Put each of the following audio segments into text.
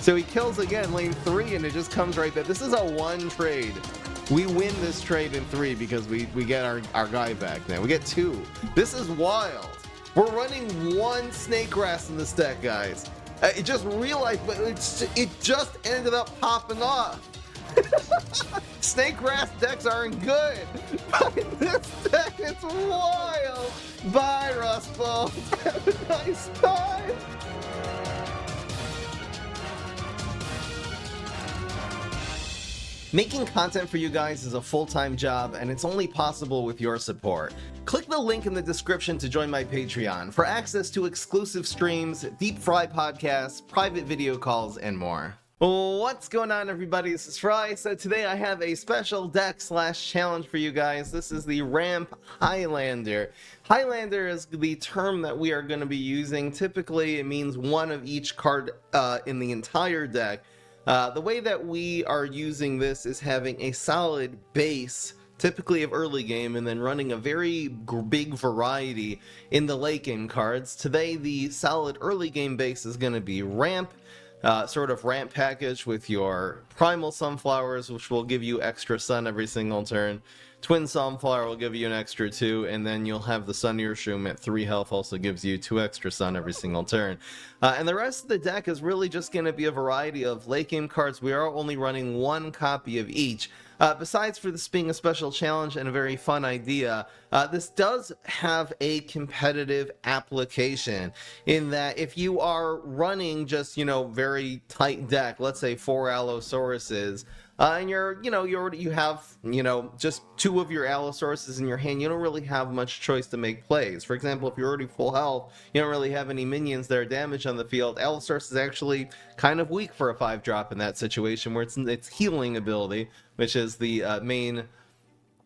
So he kills again lane 3, and it just comes right there. This is a 1 trade. We win this trade in 3 because we get our guy back now. We get 2. This is wild. We're running 1 snake grass in this deck, guys. It just realized, but it just ended up popping off. Snake grass decks aren't good. But in this deck, it's wild. Bye, Rustball. Have a nice time. Making content for you guys is a full-time job, and it's only possible with your support. Click the link in the description to join my Patreon for access to exclusive streams, deep fry podcasts, private video calls, and more. What's going on, everybody? This is Fry. So today I have a special deck / challenge for you guys. This is the Ramp Highlander. Highlander is the term that we are going to be using. Typically, it means one of each card in the entire deck. The way that we are using this is having a solid base, typically of early game, and then running a very big variety in the late game cards. Today, the solid early game base is going to be Ramp, sort of ramp package with your Primal Sunflowers, which will give you extra sun every single turn. Twin Sunflower will give you an extra 2, and then you'll have the Sunnier Shroom at 3 health, also gives you 2 extra sun every single turn. And the rest of the deck is really just going to be a variety of late game cards. We are only running 1 copy of each. Besides for this being a special challenge and a very fun idea, this does have a competitive application in that if you are running just, very tight deck, let's say 4 Allosauruses, and you have, just 2 of your Allosauruses in your hand, you don't really have much choice to make plays. For example, if you're already full health, you don't really have any minions that are damaged on the field. Allosaurus is actually kind of weak for a 5-drop in that situation, where its healing ability, which is the main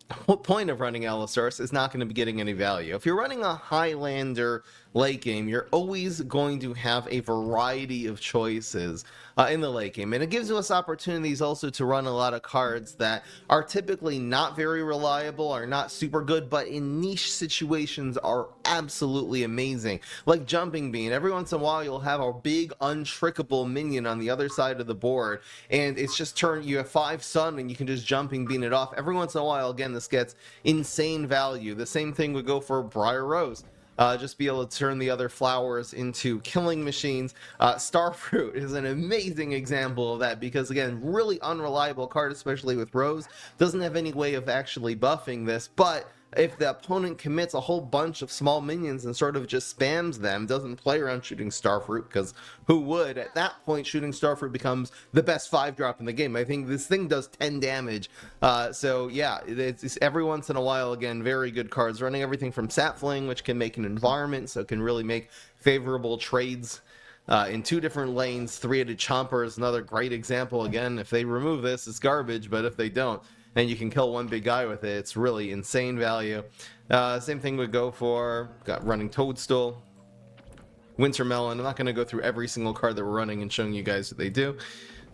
point of running Allosaurus, is not going to be getting any value. If you're running a Highlander late game, you're always going to have a variety of choices in the late game, and it gives us opportunities also to run a lot of cards that are typically not very reliable, are not super good, but in niche situations are absolutely amazing, like Jumping Bean. Every once in a while you'll have a big untrickable minion on the other side of the board, and it's just you have 5 sun and you can just Jumping Bean it off. Every once in a while, again, this gets insane value. The same thing would go for Briar Rose. Just be able to turn the other flowers into killing machines. Starfruit is an amazing example of that because, again, really unreliable card, especially with Rose. Doesn't have any way of actually buffing this, but if the opponent commits a whole bunch of small minions and sort of just spams them, doesn't play around shooting Starfruit, because who would? At that point, shooting Starfruit becomes the best 5-drop in the game. I think this thing does 10 damage. So yeah, it's every once in a while, again, very good cards. Running everything from Sapfling, which can make an environment, so it can really make favorable trades in 2 different lanes. 3-headed Chomper is another great example. Again, if they remove this, it's garbage, but if they don't, and you can kill one big guy with it, it's really insane value. Same thing would go for running Toadstool, Wintermelon. I'm not going to go through every single card that we're running and showing you guys what they do.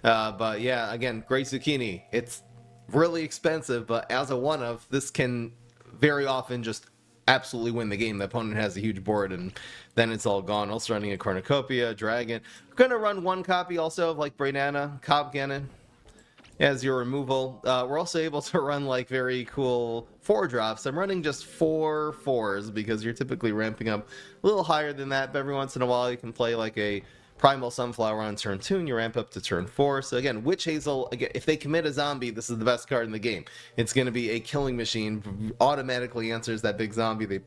But yeah, again, Great Zucchini. It's really expensive, but as a one-of, this can very often just absolutely win the game. The opponent has a huge board, and then it's all gone. Also running a Cornucopia, Dragon. We're going to run 1 copy also of like Brainana, Cobb Cannon as your removal. We're also able to run like very cool 4-drops. I'm running just 4 4s because you're typically ramping up a little higher than that, but every once in a while you can play like a Primal Sunflower on turn 2 and you ramp up to turn 4. So again, Witch Hazel, again, if they commit a zombie, this is the best card in the game. It's going to be a killing machine, automatically answers that big zombie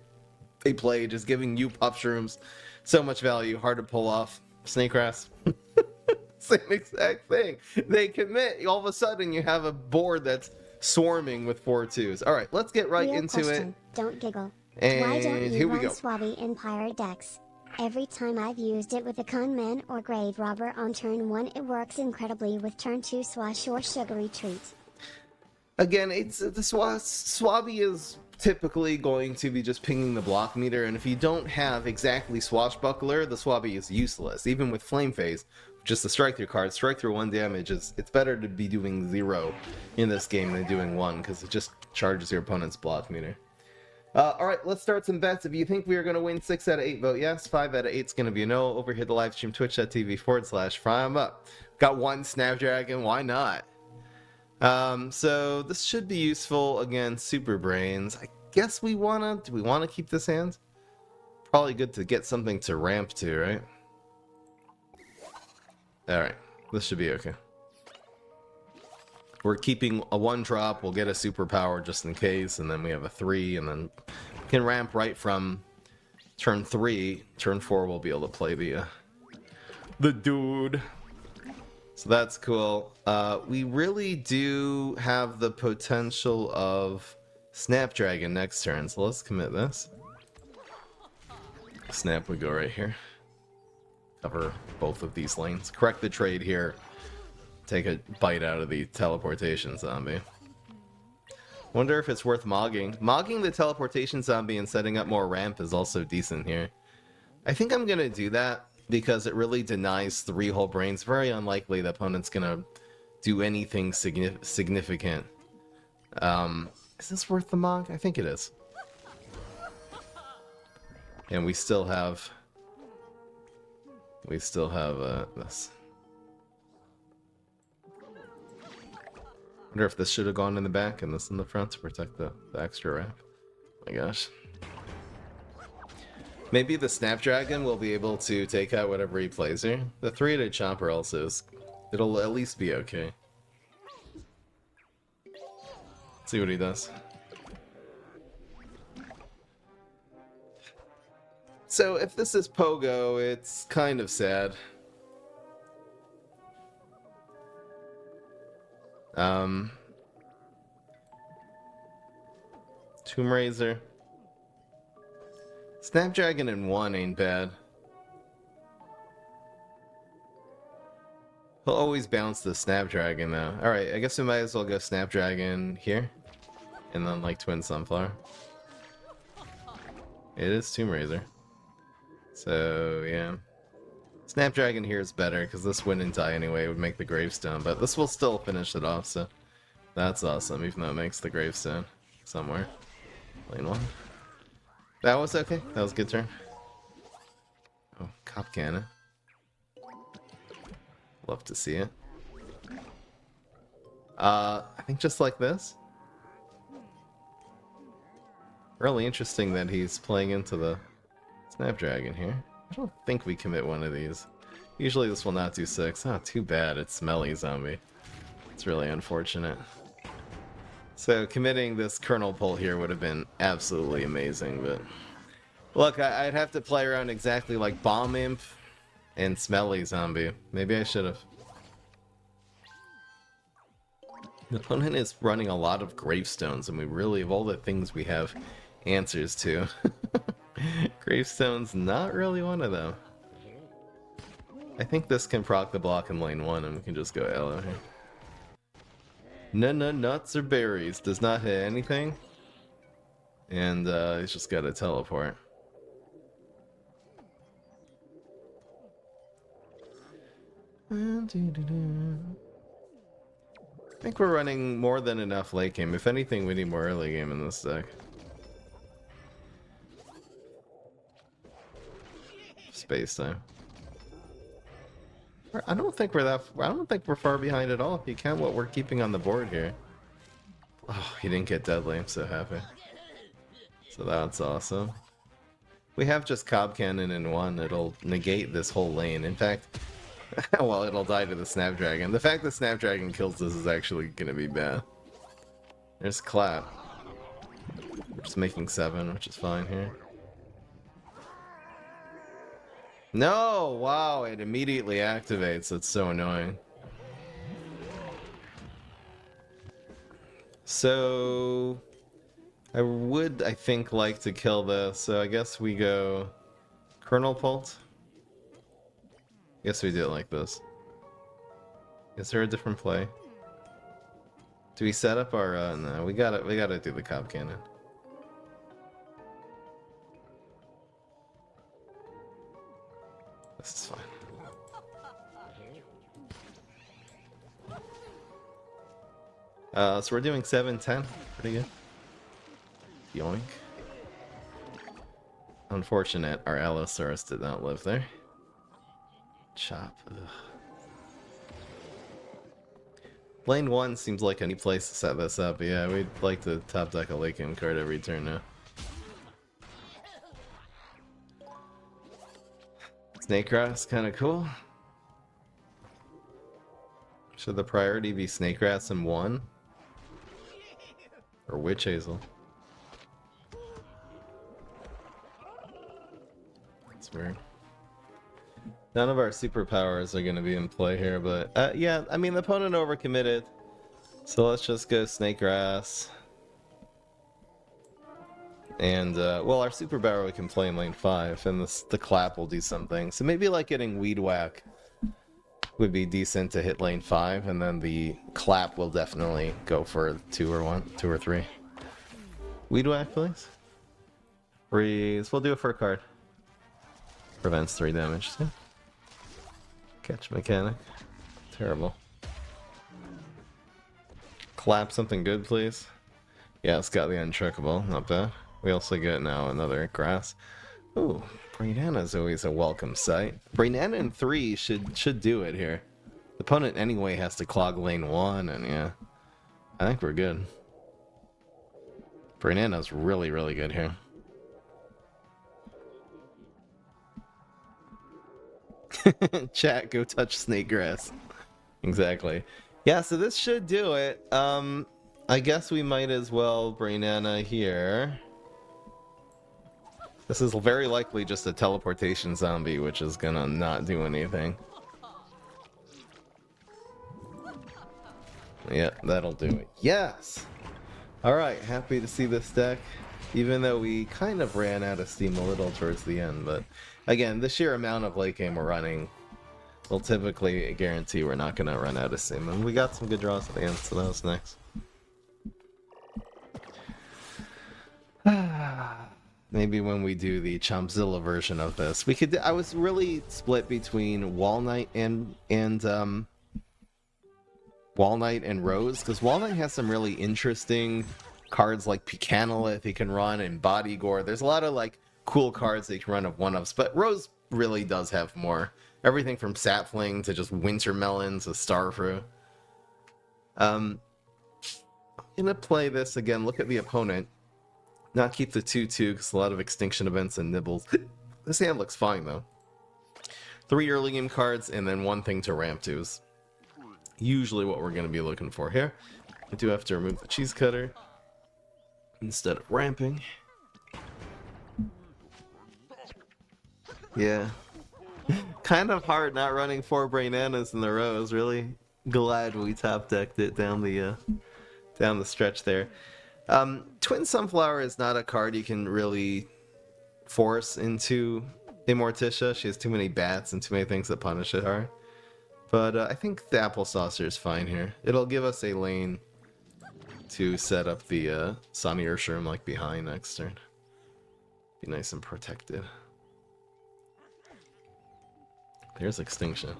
they play, just giving you puff shrooms. So much value, hard to pull off. Snake Grass. Same exact thing. They commit, all of a sudden you have a board that's swarming with 4 2s. All right, let's get right into it. Don't giggle. And why don't you here we run go. Swabby in Pirate decks? Every time I've used it with a Conman or Grave Robber on turn 1, it works incredibly with turn 2 Swash or Sugary Treat. Again, it's the Swabby is typically going to be just pinging the block meter, and if you don't have exactly Swashbuckler, the Swabby is useless. Even with Flame Phase, just a strike through card, strike through 1 damage, it's better to be doing 0 in this game than doing 1, because it just charges your opponent's block meter. Alright, let's start some bets. If you think we are going to win 6 out of 8, vote yes. 5 out of 8 is going to be a no. Over here, the live stream, twitch.tv/FryEmUp. Got one Snapdragon, why not? So this should be useful against Super Brains. I guess do we want to keep this hand? Probably good to get something to ramp to, right? Alright, this should be okay. We're keeping a 1-drop, we'll get a superpower just in case, and then we have a 3, and then we can ramp right from turn 3. Turn 4 we'll be able to play the dude. So that's cool. We really do have the potential of Snapdragon next turn, so let's commit this. Snap would go right here. Cover both of these lanes. Correct the trade here. Take a bite out of the teleportation zombie. Wonder if it's worth mogging. Mogging the teleportation zombie and setting up more ramp is also decent here. I think I'm gonna do that because it really denies 3 whole brains. Very unlikely the opponent's gonna do anything significant. Is this worth the mog? I think it is. And we still have this. Wonder if this should have gone in the back and this in the front to protect the extra ramp. Oh my gosh. Maybe the Snapdragon will be able to take out whatever he plays here. The 3-headed Chomper also is... It'll at least be okay. Let's see what he does. So if this is Pogo, it's kind of sad. Tomb Raiser. Snapdragon in 1 ain't bad. He'll always bounce the Snapdragon though. Alright, I guess we might as well go Snapdragon here. And then like Twin Sunflower. It is Tomb Raiser. So yeah. Snapdragon here is better because this wouldn't die anyway. It would make the gravestone, but this will still finish it off, so that's awesome, even though it makes the gravestone somewhere. Lane 1. That was okay. That was a good turn. Oh, Cop Cannon. Love to see it. I think just like this. Really interesting that he's playing into the Snapdragon here. I don't think we commit one of these. Usually this will not do 6. Oh, too bad. It's Smelly Zombie. It's really unfortunate. So committing this Kernel pull here would have been absolutely amazing, but... Look, I'd have to play around exactly like Bomb Imp and Smelly Zombie. Maybe I should have. The opponent is running a lot of gravestones, and we really, of all the things we have answers to, gravestone's not really one of them. I think this can proc the block in lane 1, and we can just go Elo here. Nuts or berries. Does not hit anything. And he's just got to teleport. I think we're running more than enough late game. If anything, we need more early game in this deck. Space time. I don't think we're far behind at all. If you count what we're keeping on the board here. Oh, he didn't get deadly. I'm so happy. So that's awesome. We have just Cob Cannon in 1. It'll negate this whole lane. In fact, well, it'll die to the Snapdragon. The fact that Snapdragon kills this is actually gonna be bad. There's Clap. We're just making 7, which is fine here. No! Wow, it immediately activates. It's so annoying. So... I think, like to kill this, so I guess we go... Kernel Pult? Guess we do it like this. Is there a different play? Do we set up our... no, we gotta do the Cob Cannon. This is fine. So we're doing 7-10. Pretty good. Yoink. Unfortunate, our Allosaurus did not live there. Chop. Ugh. Lane 1 seems like any place to set this up. Yeah, we'd like to top deck a late game card every turn now. Snake Grass, kind of cool. Should the priority be Snake Grass in 1? Or Witch Hazel? That's weird. None of our superpowers are going to be in play here, but yeah, I mean, the opponent overcommitted. So let's just go Snake Grass. And, well, our superpower we can play in lane 5, and the clap will do something. So maybe like getting Weed Whack would be decent to hit lane 5, and then the clap will definitely go for 2 or 3. Weed Whack, please. Freeze. We'll do it for a card. Prevents 3 damage, too. Catch mechanic. Terrible. Clap something good, please. Yeah, it's got the untrickable. Not bad. We also get now another grass. Ooh, Brainana's always a welcome sight. Brainana in 3 should do it here. The opponent anyway has to clog lane 1, and yeah. I think we're good. Brainana's really, really good here. Chat, go touch snake grass. Exactly. Yeah, so this should do it. I guess we might as well Brainana here. This is very likely just a teleportation zombie, which is gonna not do anything. Yeah, that'll do it. Yes! Alright, happy to see this deck. Even though we kind of ran out of steam a little towards the end, but again, the sheer amount of late game we're running will typically guarantee we're not going to run out of steam. And we got some good draws at the end, so that was nice. Maybe when we do the Chompzilla version of this, we could. I was really split between Walnut and Rose, because Walnut has some really interesting cards like Pecanolith he can run, and Body Gore. There's a lot of like cool cards that you can run of one-ups, but Rose really does have more. Everything from Sapling to just Wintermelon to Starfruit. I'm gonna play this again. Look at the opponent. Not keep the 2/2 because a lot of extinction events and nibbles. This hand looks fine though. 3 early game cards and then 1 thing to ramp to is usually what we're gonna be looking for here. I do have to remove the cheese cutter instead of ramping. Yeah. Kind of hard not running 4 Brainanas in a row. I was really glad we top decked it down the stretch there. Twin Sunflower is not a card you can really force into Immorticia. She has too many bats and too many things that punish it hard. But I think the Apple Saucer is fine here. It'll give us a lane to set up the Sunny Urshiram like behind next turn. Be nice and protected. There's Extinction.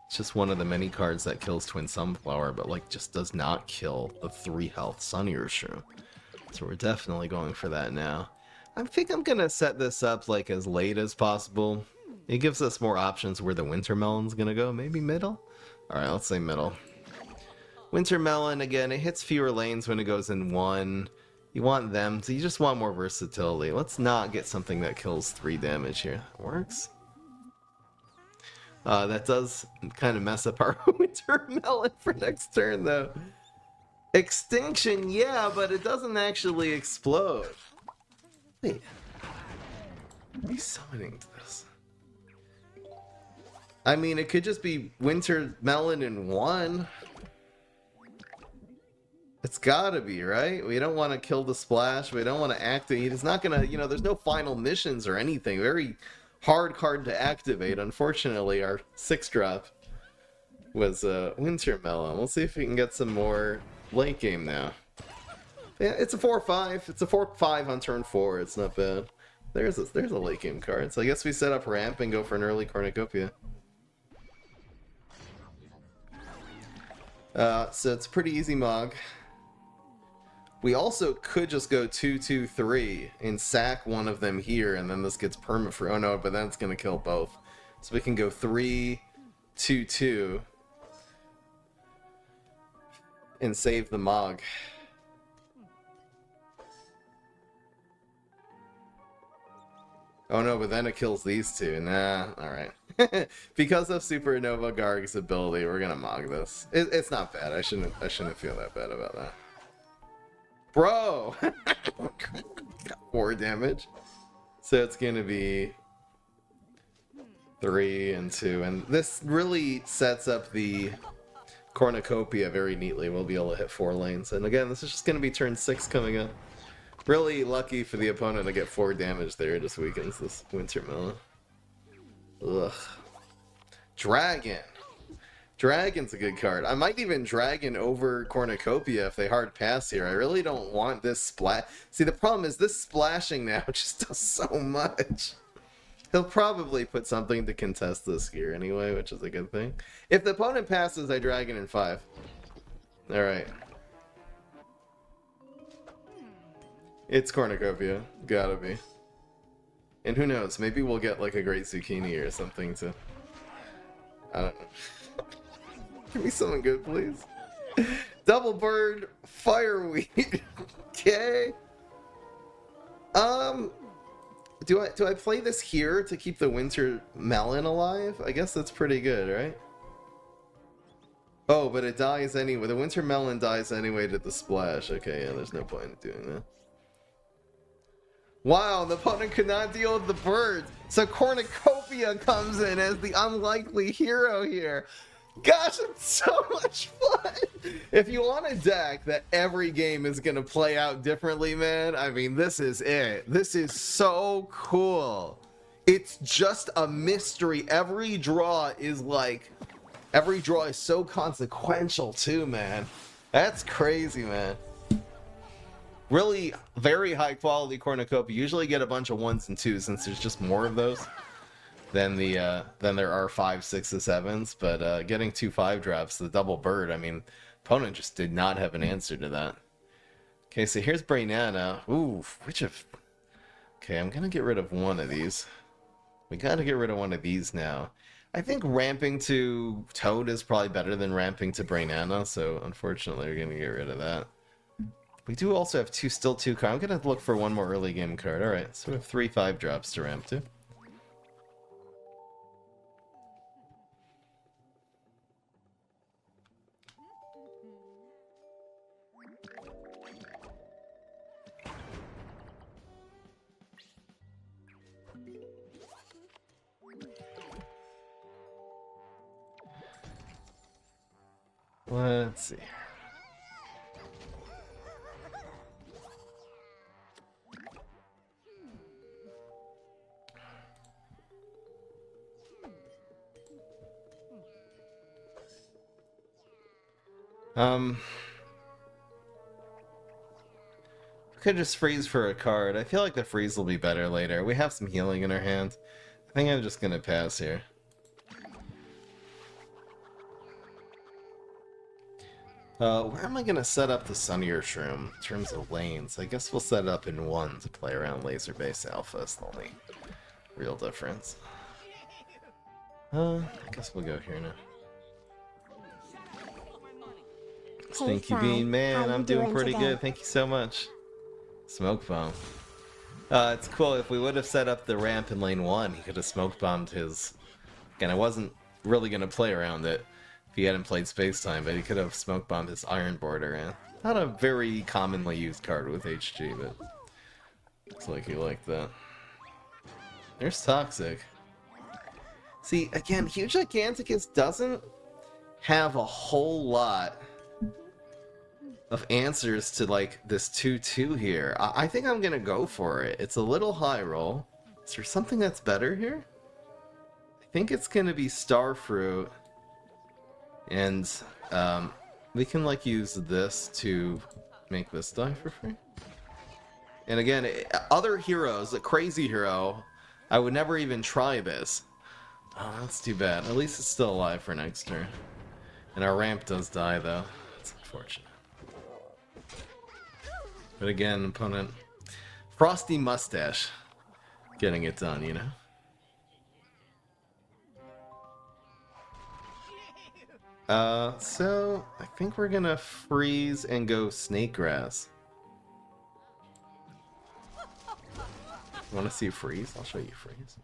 It's just one of the many cards that kills Twin Sunflower, but like just does not kill the 3 health Sunny Urshiram. So we're definitely going for that now. I think I'm gonna set this up like as late as possible. It gives us more options where the Wintermelon's gonna go. Maybe middle? Alright, let's say middle. Wintermelon, again, it hits fewer lanes when it goes in 1. You want them, so you just want more versatility. Let's not get something that kills 3 damage here. Works. That does kind of mess up our Wintermelon for next turn, though. Extinction, yeah, but it doesn't actually explode. Wait. What are you summoning to this? I mean, it could just be Wintermelon in 1. It's gotta be, right? We don't want to kill the splash. We don't want to activate. It's not gonna, there's no final missions or anything. Very hard card to activate. Unfortunately, our 6-drop was Wintermelon. We'll see if we can get some more late game now. Yeah, it's a 4/5. It's a 4/5 on turn 4. It's not bad. There's a late game card. So I guess we set up ramp and go for an early cornucopia. So it's a pretty easy Mog. We also could just go 2-2-3 and sack one of them here, and then this gets perma-free. Oh no, but then it's going to kill both. So we can go 3-2-2 and save the Mog. Oh no, but then it kills these two. Nah, alright. Because of Supernova Garg's ability, we're gonna Mog this. It's not bad. I shouldn't feel that bad about that. Bro! 4 damage. So it's gonna be 3 and 2. And this really sets up the Cornucopia very neatly. We'll be able to hit 4 lanes. And again, this is just gonna be turn 6 coming up. Really lucky for the opponent to get 4 damage there. It just weakens this Winter Melon. Ugh. Dragon. Dragon's a good card. I might even Dragon over Cornucopia if they hard pass here. I really don't want this splash. See, the problem is this splashing now just does so much. He'll probably put something to contest this here anyway, which is a good thing. If the opponent passes, I Dragon in 5. Alright. It's Cornucopia. Gotta be. And who knows, maybe we'll get like a Great Zucchini or something to... I don't know. Give me something good, please. Double Bird, Fireweed. Okay. Do I play this here to keep the Winter Melon alive? I guess that's pretty good, right? Oh, but it dies anyway. The Winter Melon dies anyway to the splash. Okay, yeah, there's no point in doing that. Wow, the opponent could not deal with the birds. So Cornucopia comes in as the unlikely hero here. Gosh, it's so much fun! If you want a deck that every game is going to play out differently, man, I mean, this is it. This is so cool. It's just a mystery. Every draw is so consequential too, man. That's crazy, man. Really very high quality Cornucopia. Usually get a bunch of 1s and 2s since there's just more of those than there are 5, 6, and 7s. But getting 2 5-drops, the double bird, I mean, opponent just did not have an answer to that. Okay, so here's Brainana. Ooh, okay, I'm gonna get rid of one of these. We gotta get rid of one of these now. I think ramping to Toad is probably better than ramping to Brainana, so unfortunately we're gonna get rid of that. We do also have still two cards. I'm going to look for one more early game card. Alright, so we have 3 5-drops to ramp to. Let's see. Could just freeze for a card. I feel like the freeze will be better later. We have some healing in our hand. I think I'm just gonna pass here. Where am I gonna set up the Sunnier Shroom in terms of lanes? I guess we'll set it up in 1 to play around Laser Base Alpha. Is the only real difference. I guess we'll go here now. Stinky Bean, man, I'm doing pretty good. Thank you so much. Smoke Bomb. It's cool. If we would have set up the ramp in lane 1, he could have smoke bombed his... Again, I wasn't really going to play around it if he hadn't played Space Time, but he could have smoke bombed his Iron Border. And not a very commonly used card with HG, but looks like he liked that. There's Toxic. See, again, Huge Giganticus doesn't have a whole lot of answers to like this 2-2 here. I think I'm gonna go for it. It's a little high roll. Is there something that's better here? I think it's gonna be Starfruit, and we can like use this to make this die for free. And again, other heroes, a crazy hero, I would never even try this. Oh, that's too bad. At least it's still alive for next turn. And our ramp does die though. That's unfortunate. But again, opponent... Frosty Mustache. Getting it done, you know? So I think we're gonna freeze and go Snake Grass. Want to see freeze? I'll show you freeze.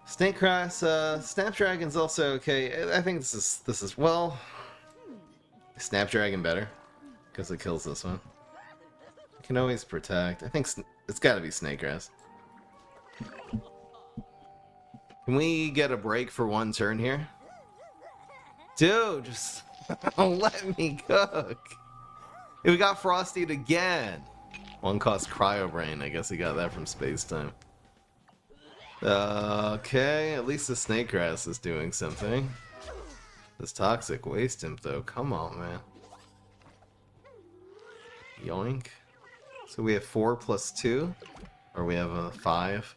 Snake Grass, Snapdragon's also okay. I think this is well, Snapdragon better because it kills this one. You can always protect. I think it's got to be Snake Grass. Can we get a break for one turn here? Dude, just let me cook. We got Frostied again. One cost Cryo Brain. I guess he got that from Space Time. Okay, at least the Snake Grass is doing something. This Toxic Waste Imp, though. Come on, man. Yoink. So we have 4 plus 2? Or we have a 5?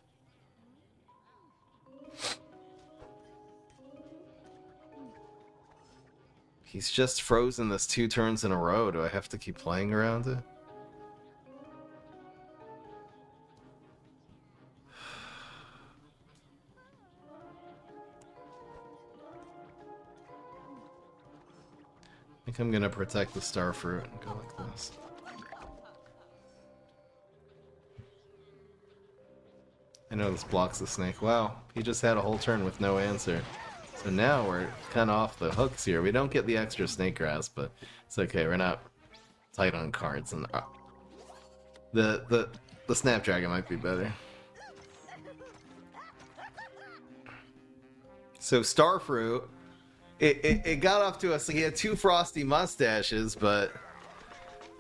He's just frozen this 2 turns in a row. Do I have to keep playing around it? I think I'm gonna protect the Starfruit and go like this. I know this blocks the snake. Wow, he just had a whole turn with no answer. So now we're kind of off the hooks here. We don't get the extra Snake Grass, but it's okay. We're not tight on cards, and the Snapdragon might be better. So Starfruit, it got off to us. He had 2 Frosty Mustaches, but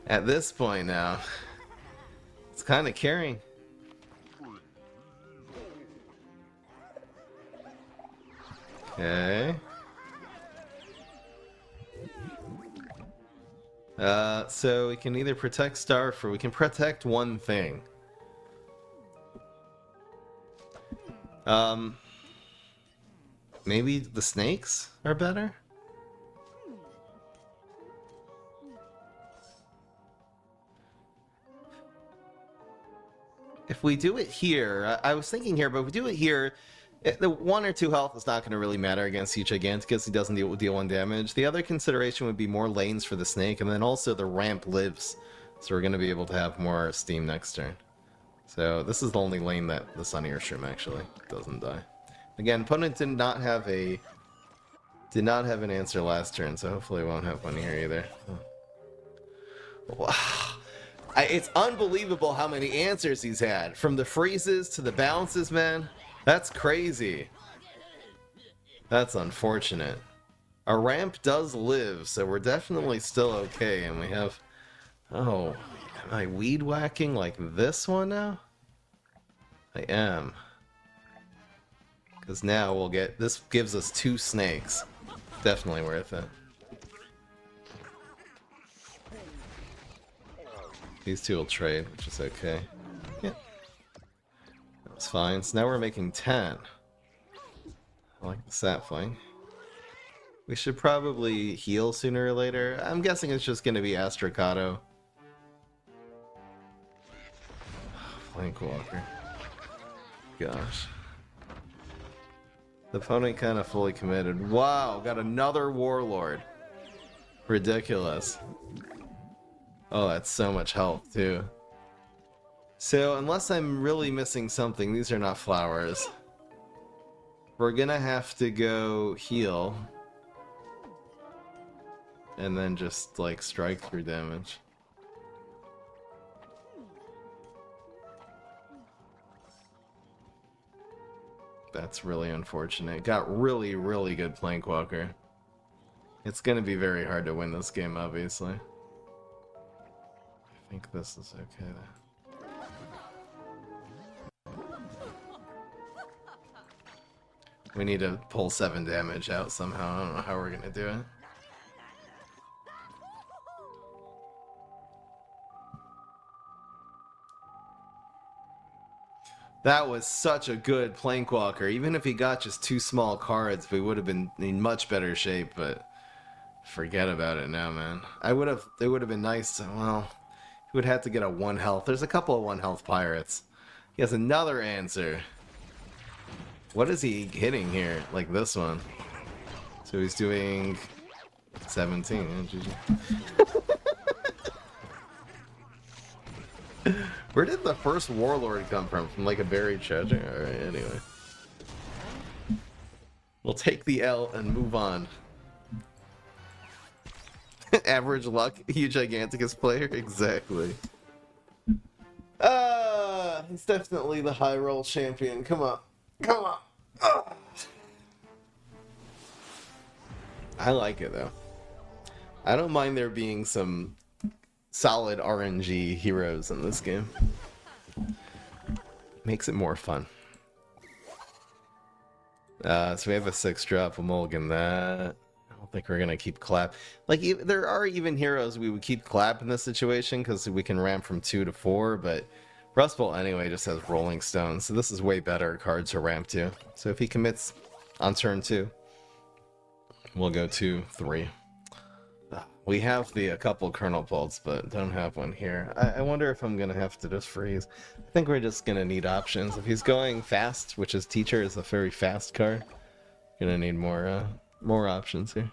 at this point now, it's kind of carrying. Okay. So we can either protect Starfruit, we can protect one thing. Maybe the snakes are better? If we do it here, I was thinking here, but if we do it here, the 1 or 2 health is not going to really matter against each Giganticus. He doesn't deal 1 damage. The other consideration would be more lanes for the snake, and then also the ramp lives. So we're going to be able to have more steam next turn. So this is the only lane that the Sunny Earthshroom actually doesn't die. Again, opponent did not have an answer last turn, so hopefully we won't have one here either. Wow. It's unbelievable how many answers he's had. From the freezes to the bounces, man. That's crazy. That's unfortunate. Our ramp does live, so we're definitely still okay, and we have... Oh, am I weed whacking like this one now? I am. Because now we'll get... This gives us 2 snakes. Definitely worth it. These 2 will trade, which is okay. Yeah. That's fine. So now we're making 10. I like the sapling. We should probably heal sooner or later. I'm guessing it's just going to be Astrocado. Flankwalker. Gosh. The opponent kind of fully committed. Wow, got another Warlord. Ridiculous. Oh, that's so much health, too. So, unless I'm really missing something, these are not flowers. We're gonna have to go heal. And then just, like, strike through damage. That's really unfortunate. Got really, really good Plankwalker. It's gonna be very hard to win this game, obviously. I think this is okay, though. We need to pull 7 damage out somehow. I don't know how we're gonna do it. That was such a good Plankwalker. Even if he got just 2 small cards, we would have been in much better shape, but forget about it now, man. It would have been nice to, well, Who would have to get a 1 health? There's a couple of 1 health pirates. He has another answer. What is he hitting here? Like this one. So he's doing 17. Where did the first warlord come from? From like a buried treasure? Alright, anyway. We'll take the L and move on. Average luck, you Giganticus player? Exactly. He's definitely the high roll champion. Come on. Come on. I like it though. I don't mind there being some solid RNG heroes in this game. Makes it more fun. So we have a 6-drop. We'll mulligan that. I don't think we're gonna keep clap. Like there are even heroes we would keep clap in this situation because we can ramp from 2 to 4, but Rust Bolt anyway just has Rolling Stone, so this is way better card to ramp to. So if he commits on turn 2, we'll go 2, 3. We have a couple Kernel Bolts, but don't have one here. I wonder if I'm gonna have to just freeze. I think we're just gonna need options. If he's going fast, which is Teacher is a very fast card, gonna need more options here.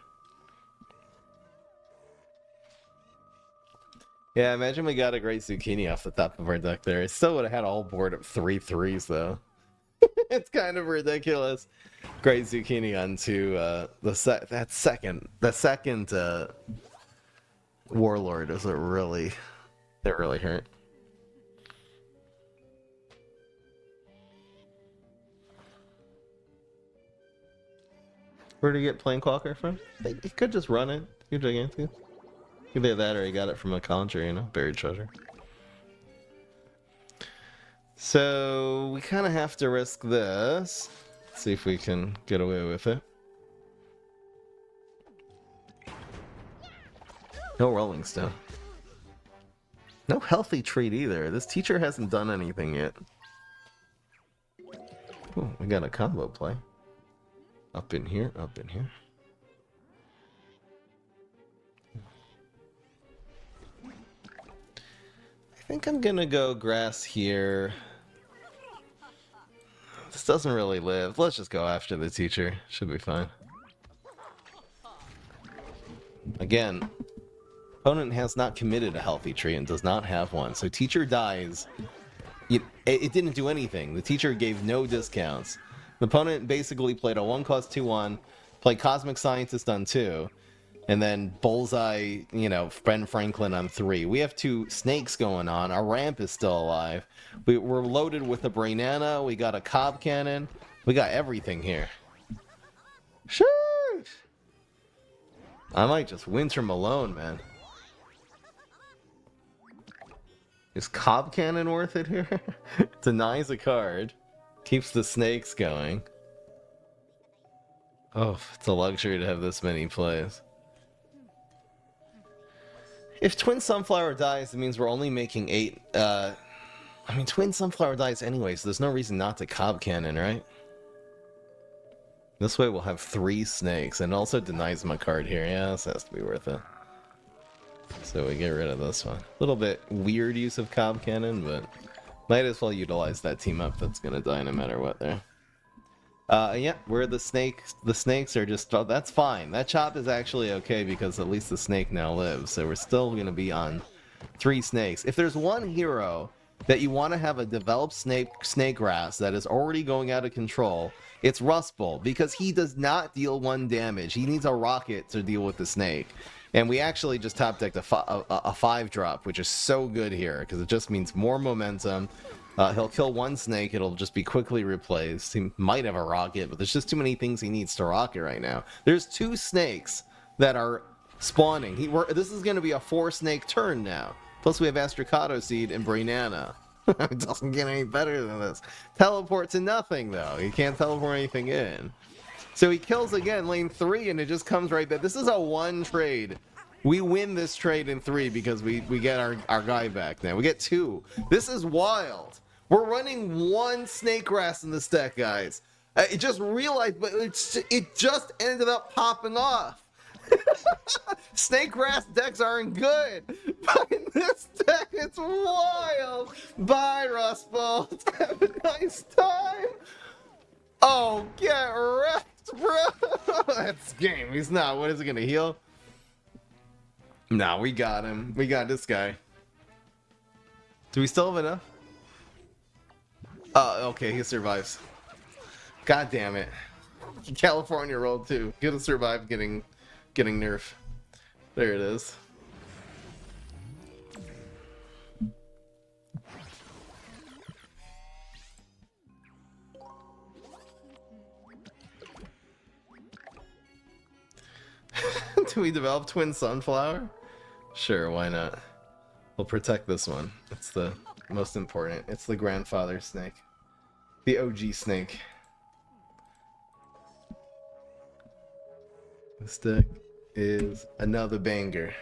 Yeah, imagine we got a great Zucchini off the top of our deck there. It still would have had a whole board of 3 3s though. It's kind of ridiculous. Great Zucchini onto the second Warlord is really hurt. Where did he get Planeswalker from? He could just run it. You Gigantic. Either that or he got it from a conjure, you know, buried treasure. So we kind of have to risk this. See if we can get away with it. No Rolling Stone. No Healthy Treat either. This Teacher hasn't done anything yet. Ooh, we got a combo play. Up in here, up in here. I think I'm gonna go grass here. This doesn't really live. Let's just go after the Teacher. Should be fine. Again, opponent has not committed a Healthy Tree and does not have one. So Teacher dies. It didn't do anything. The Teacher gave no discounts. The opponent basically played a 1-cost 2/1, played Cosmic Scientist on 2, and then Bullseye, you know, Ben Franklin on 3. We have 2 snakes going on. Our ramp is still alive. We're loaded with a Brainana. We got a Cob Cannon. We got everything here. Sheesh! I might just Winter Malone, man. Is Cob Cannon worth it here? Denies a card. Keeps the snakes going. Oh, it's a luxury to have this many plays. If Twin Sunflower dies, it means we're only making 8. I mean, Twin Sunflower dies anyway, so there's no reason not to Cob Cannon, right? This way we'll have 3 snakes, and it also denies my card here. Yeah, this has to be worth it. So we get rid of this one. A little bit weird use of Cob Cannon, but might as well utilize that team up that's gonna die no matter what there. Yeah, we're the snakes. The snakes are just, oh, that's fine. That chop is actually okay because at least the snake now lives. So we're still gonna be on 3 snakes. If there's one hero that you want to have a developed snake grass that is already going out of control, it's Rust Bolt, because he does not deal 1 damage. He needs a rocket to deal with the snake. And we actually just top decked a 5-drop, which is so good here, because it just means more momentum. He'll kill 1 snake, it'll just be quickly replaced. He might have a rocket, but there's just too many things he needs to rocket right now. There's 2 snakes that are spawning. This is going to be a 4-snake turn now. Plus we have Astrocado Seed and Brainana. It doesn't get any better than this. Teleport to nothing, though. You can't teleport anything in. So he kills again, lane 3, and it just comes right back. This is a 1 trade. We win this trade in 3 because we get our guy back now. We get 2. This is wild. We're running 1 snake grass in this deck, guys. It just realized, but it just ended up popping off. Snake grass decks aren't good, but in this deck, it's wild. Bye, Rust Bolt. Have a nice time. Oh, get wrecked, bro. That's game. He's not. What is he gonna heal? No, we got him. We got this guy. Do we still have enough? Okay, he survives. God damn it. California rolled too. Gonna survive getting nerf. There it is. Do we develop twin sunflower? Sure, why not? We'll protect this one. It's the most important. It's the grandfather snake. The OG snake. This deck is another banger.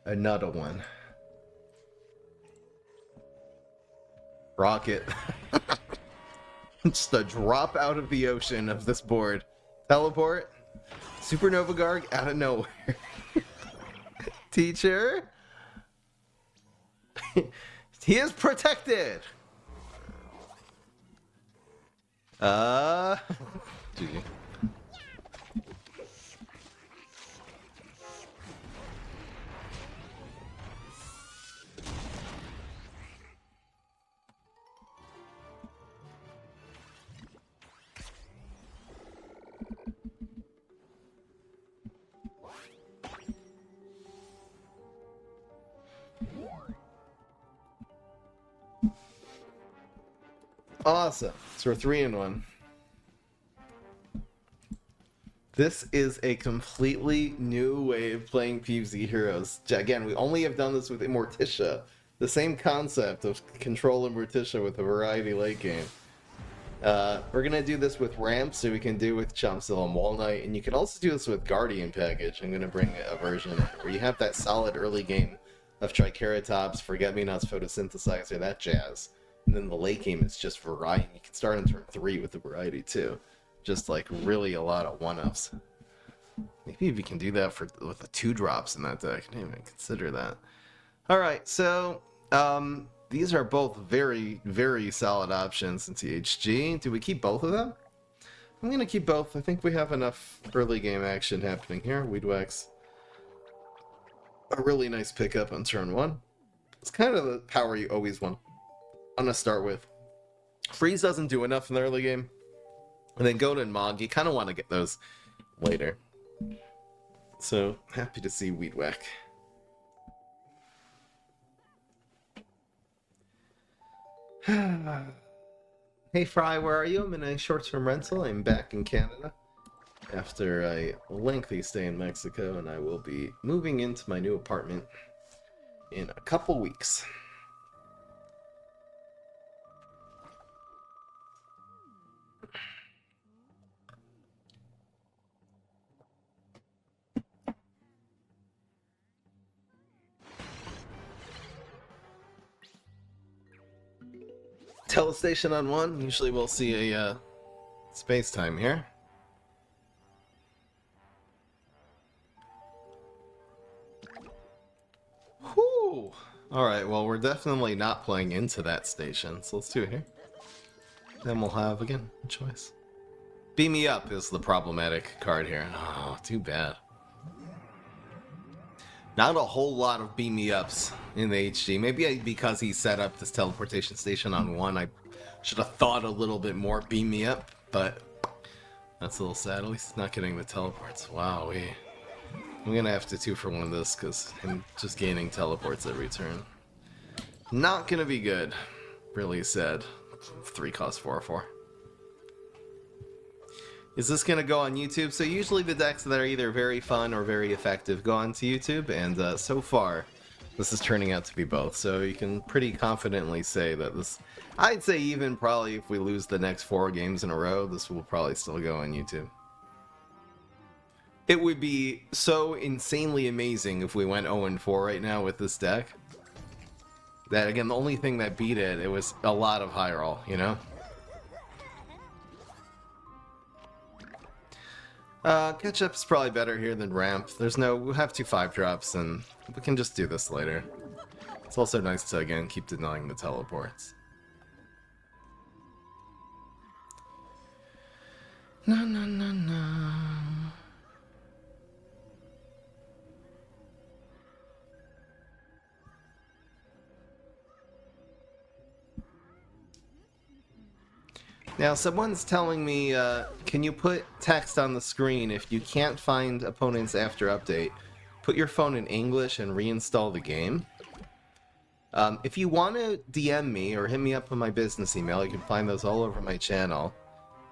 Another one. Rocket. Just a drop out of the ocean of this board. Teleport. Supernova Garg out of nowhere. Teacher. He is protected. GG. Awesome. So we're 3-1. This is a completely new way of playing PvZ Heroes. Again, we only have done this with Immorticia. The same concept of control Immorticia with a variety late game. We're going to do this with ramps, so we can do with Chompzilla and Walnut, and you can also do this with Guardian Package. I'm going to bring a version where you have that solid early game of Triceratops, Forget-Me-Nots, Photosynthesizer, that jazz. And then the late game is just variety. You can start in turn 3 with the variety too. Just like really a lot of one-ups. Maybe if you can do that with the 2-drops in that deck. I didn't even consider that. Alright, so these are both very, very solid options in THG. Do we keep both of them? I'm going to keep both. I think we have enough early game action happening here. Weedwax. A really nice pickup on turn 1. It's kind of the power you always want to start with. Freeze doesn't do enough in the early game. And then Goda and Mog, you kind of want to get those later. So, happy to see Weedwhack. Hey Fry, where are you? I'm in a short-term rental. I'm back in Canada after a lengthy stay in Mexico, and I will be moving into my new apartment in a couple weeks. Telestation on 1. Usually we'll see a space time here. Whew. Alright, well we're definitely not playing into that station, so let's do it here. Then we'll have, again, a choice. Beam Me Up is the problematic card here. Oh, too bad. Not a whole lot of Beam Me Ups in the HG. Maybe because he set up this teleportation station on 1, I should have thought a little bit more Beam Me Up, but that's a little sad. At least it's not getting the teleports. Wow, I'm gonna have to 2-for-1 this because I'm just gaining teleports every turn. Not gonna be good. Really sad. 3 cost 4/4. Is this going to go on YouTube? So usually the decks that are either very fun or very effective go onto YouTube, and so far this is turning out to be both. So you can pretty confidently say that this, I'd say even probably if we lose the next 4 games in a row, this will probably still go on YouTube. It would be so insanely amazing if we went 0-4 right now with this deck. That, again, the only thing that beat it, it was a lot of high roll, you know? Ketchup's probably better here than ramp. We'll have 2 5-drops, and we can just do this later. It's also nice to, again, keep denying the teleports. No, no, no, no. Now, someone's telling me, can you put text on the screen if you can't find opponents after update? Put your phone in English and reinstall the game. If you want to DM me or hit me up on my business email, you can find those all over my channel.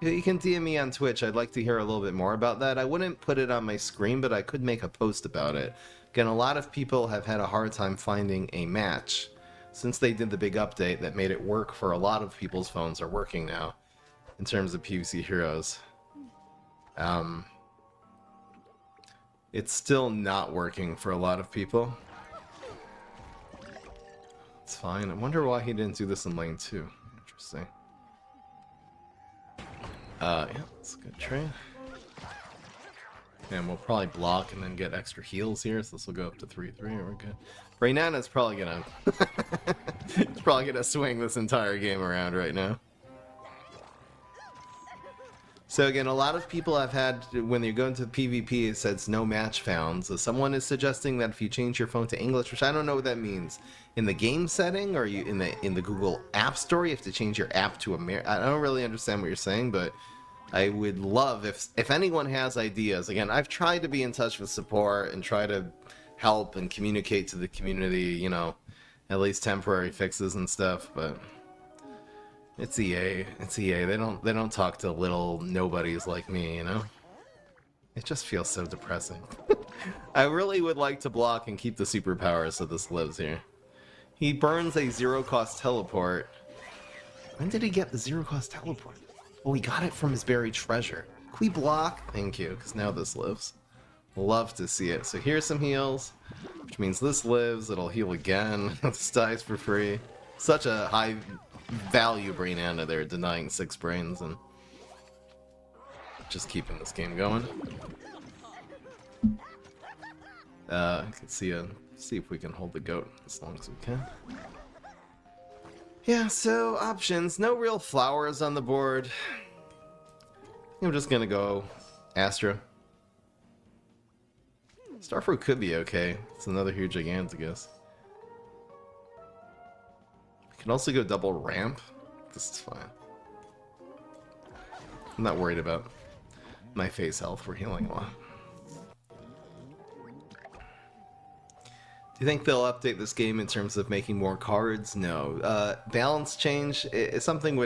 You can DM me on Twitch. I'd like to hear a little bit more about that. I wouldn't put it on my screen, but I could make a post about it. Again, a lot of people have had a hard time finding a match since they did the big update that made it work for a lot of people's phones are working now. In terms of PvC heroes. It's still not working for a lot of people. It's fine. I wonder why he didn't do this in lane 2. Interesting. Yeah, that's a good trade. And we'll probably block and then get extra heals here, so this will go up to 3-3, and we're good. Raynana's probably gonna... He's probably gonna swing this entire game around right now. So again, a lot of people have had, when you go into PvP, it says no match found. So someone is suggesting that if you change your phone to English, which I don't know what that means, in the game setting or you in the Google App Store, you have to change your app to I don't really understand what you're saying, but I would love if anyone has ideas. Again, I've tried to be in touch with support and try to help and communicate to the community, you know, at least temporary fixes and stuff, but it's EA. It's EA. They don't talk to little nobodies like me, you know? It just feels so depressing. I really would like to block and keep the superpowers so this lives here. He burns a zero-cost teleport. When did he get the zero-cost teleport? Oh, he got it from his buried treasure. Can we block? Thank you, because now this lives. Love to see it. So here's some heals, which means this lives. It'll heal again. This dies for free. Such a high value brain out there, denying 6 brains and just keeping this game going. I can see if we can hold the goat as long as we can. Yeah, so options. No real flowers on the board. I'm just gonna go Astra. Starfruit could be okay. It's another huge Giganticus. We can also go double ramp. This is fine. I'm not worried about my face health. We're healing a lot. Do you think they'll update this game in terms of making more cards? No. Balance change, something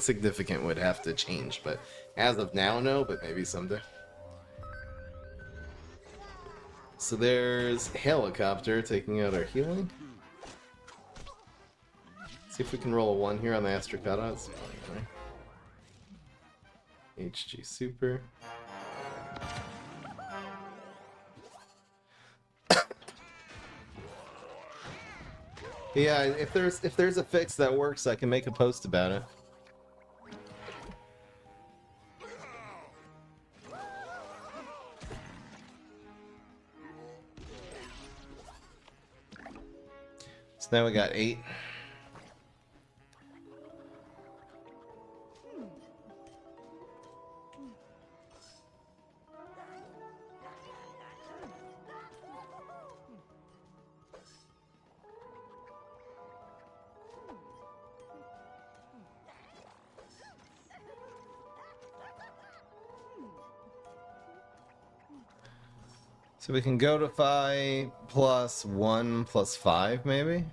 significant would have to change, but as of now, no, but maybe someday. So there's Helicopter taking out our healing. See if we can roll a 1 here on the Astrocata. It's fine, right? HG Super. Yeah, if there's a fix that works, I can make a post about it. So now we got 8. So we can go to 5 plus 1 plus 5, maybe?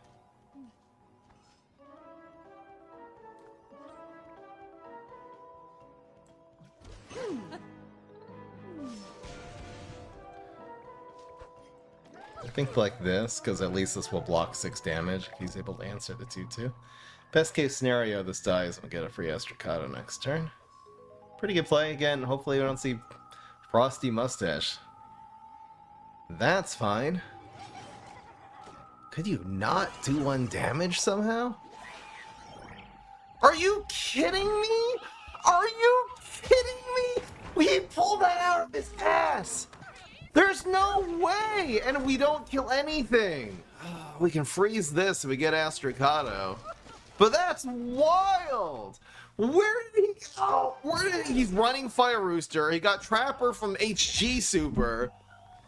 I think like this, because at least this will block 6 damage if he's able to answer the 2-2. Best case scenario, this dies and we get a free Astrocata next turn. Pretty good play. Again, hopefully we don't see Frosty Mustache. That's fine. Could you not do 1 damage somehow? Are you kidding me? Are you kidding me? We pulled that out of his Yes! There's no way! And we don't kill anything! We can freeze this if we get Astricado. But that's wild! Where did he go? He's running Fire Rooster. He got Trapper from HG Super.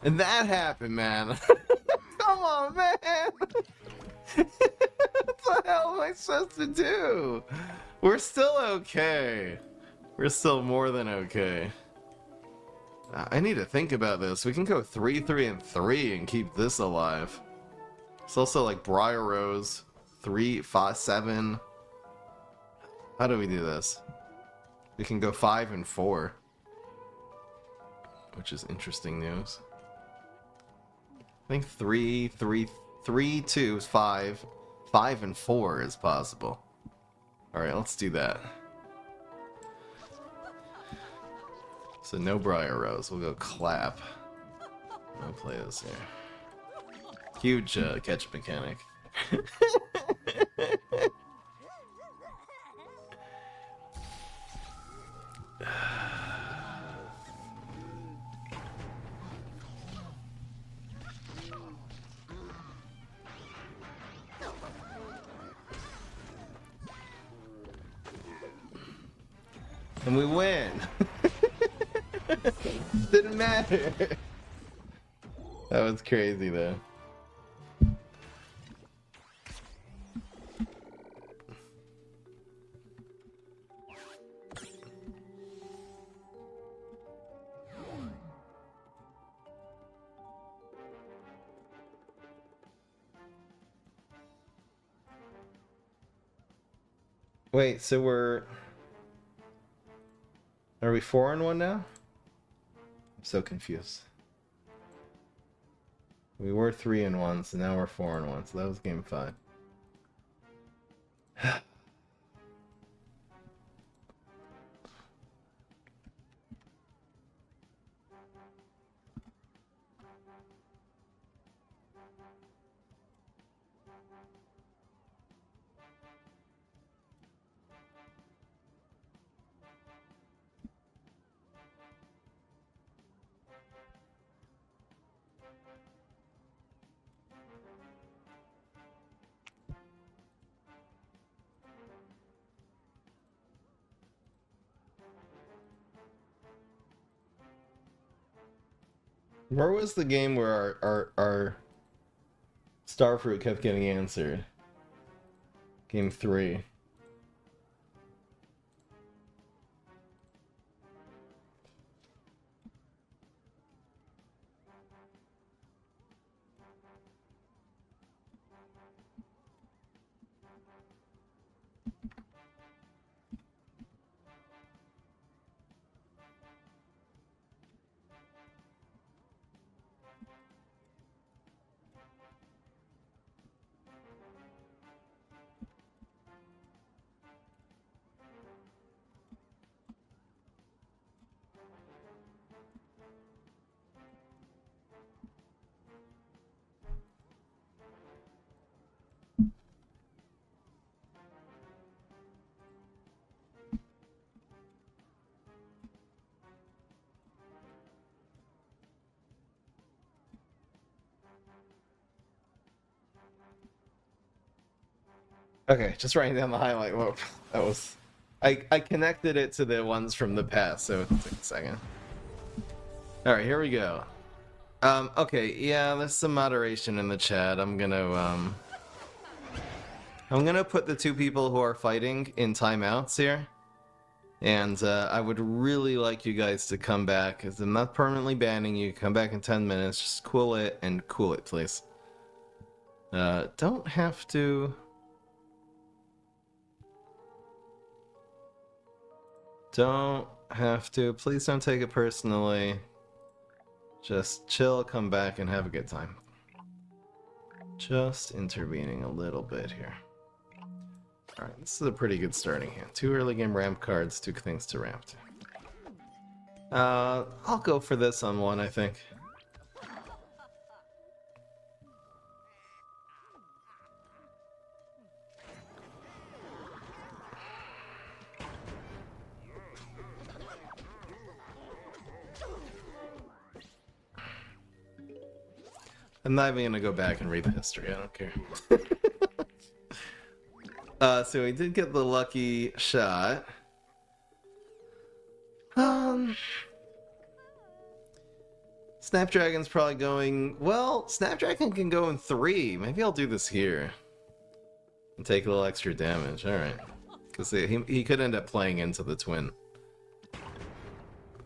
And that happened, man. Come on, man! What the hell am I supposed to do? We're still okay. We're still more than okay. I need to think about this. We can go 3, 3, and 3 and keep this alive. It's also like Briar Rose. 3, 5, 7. How do we do this? We can go 5 and 4. Which is interesting news. I think 3, 3, 3, 2 is 5. 5 and 4 is possible. Alright, let's do that. So no Briar Rose. We'll go Clap. I'll play this here. Huge catch mechanic. And we win! Didn't matter! That was crazy though. Wait, so are we 4 and 1 now? I'm so confused. We were 3 and 1, so now we're 4 and 1. So that was game 5. Where was the game where our Starfruit kept getting answered? Game 3. Okay, just writing down the highlight. Whoa, that was... I connected it to the ones from the past, so it took a second. Alright, here we go. Okay, yeah, there's some moderation in the chat. I'm gonna put the 2 people who are fighting in timeouts here. And I would really like you guys to come back, because I'm not permanently banning you. Come back in 10 minutes, just cool it, please. Don't have to... Don't have to. Please don't take it personally. Just chill, come back, and have a good time. Just intervening a little bit here. Alright, this is a pretty good starting hand. 2 early game ramp cards, 2 things to ramp to. I'll go for this on 1, I think. I'm not even gonna go back and read the history. I don't care. So we did get the lucky shot. Snapdragon's probably going... Well, Snapdragon can go in 3. Maybe I'll do this here. And take a little extra damage. Alright. Because he could end up playing into the twin.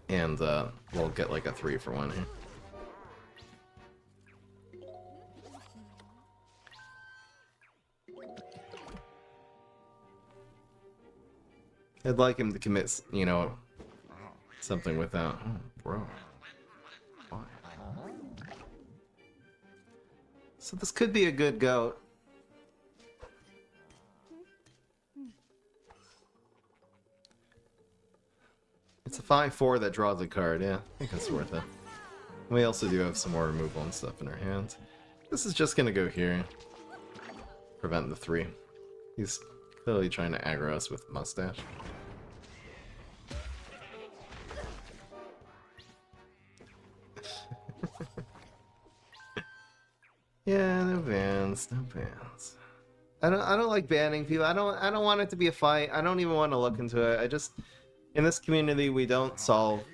And we'll get like a 3 for 1 here. I'd like him to commit, you know, something without... Oh, bro. Why? So this could be a good goat. It's a 5/4 that draws a card, yeah. I think that's worth it. We also do have some more removal and stuff in our hands. This is just gonna go here. Prevent the 3. He's clearly trying to aggro us with Mustache. Yeah, no bans, no bans. I don't like banning people. I don't want it to be a fight. I don't even want to look into it. I just, in this community, we don't solve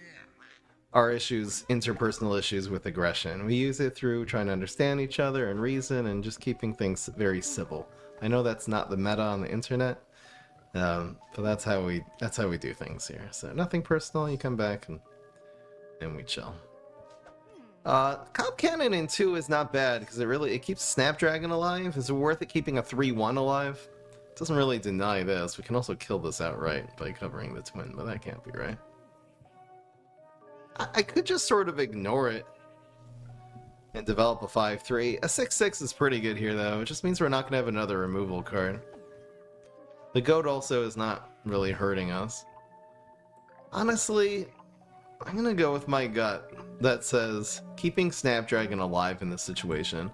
our issues, interpersonal issues, with aggression. We use it through trying to understand each other and reason and just keeping things very civil. I know that's not the meta on the internet, but that's how we do things here. So nothing personal. You come back and we chill. Cop Cannon in 2 is not bad because it keeps Snapdragon alive. Is it worth it keeping a 3/1 alive? It doesn't really deny this. We can also kill this outright by covering the twin, but that can't be right. I could just sort of ignore it and develop a 5/3. A 6/6 is pretty good here though. It just means we're not going to have another removal card. The goat also is not really hurting us. Honestly, I'm going to go with my gut that says keeping Snapdragon alive in this situation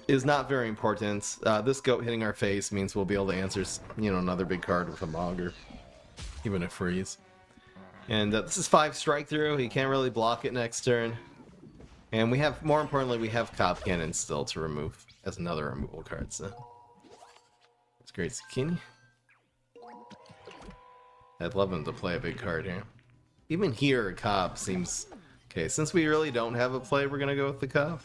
is not very important. This goat hitting our face means we'll be able to answer, you know, another big card with a Mog or even a freeze. And this is 5 strike through. He can't really block it next turn. And we have, more importantly, we have Cop Cannon still to remove as another removal card. So it's great Zucchini. I'd love him to play a big card here. Even here, Cobb seems... Okay, since we really don't have a play, we're gonna go with the Cobb.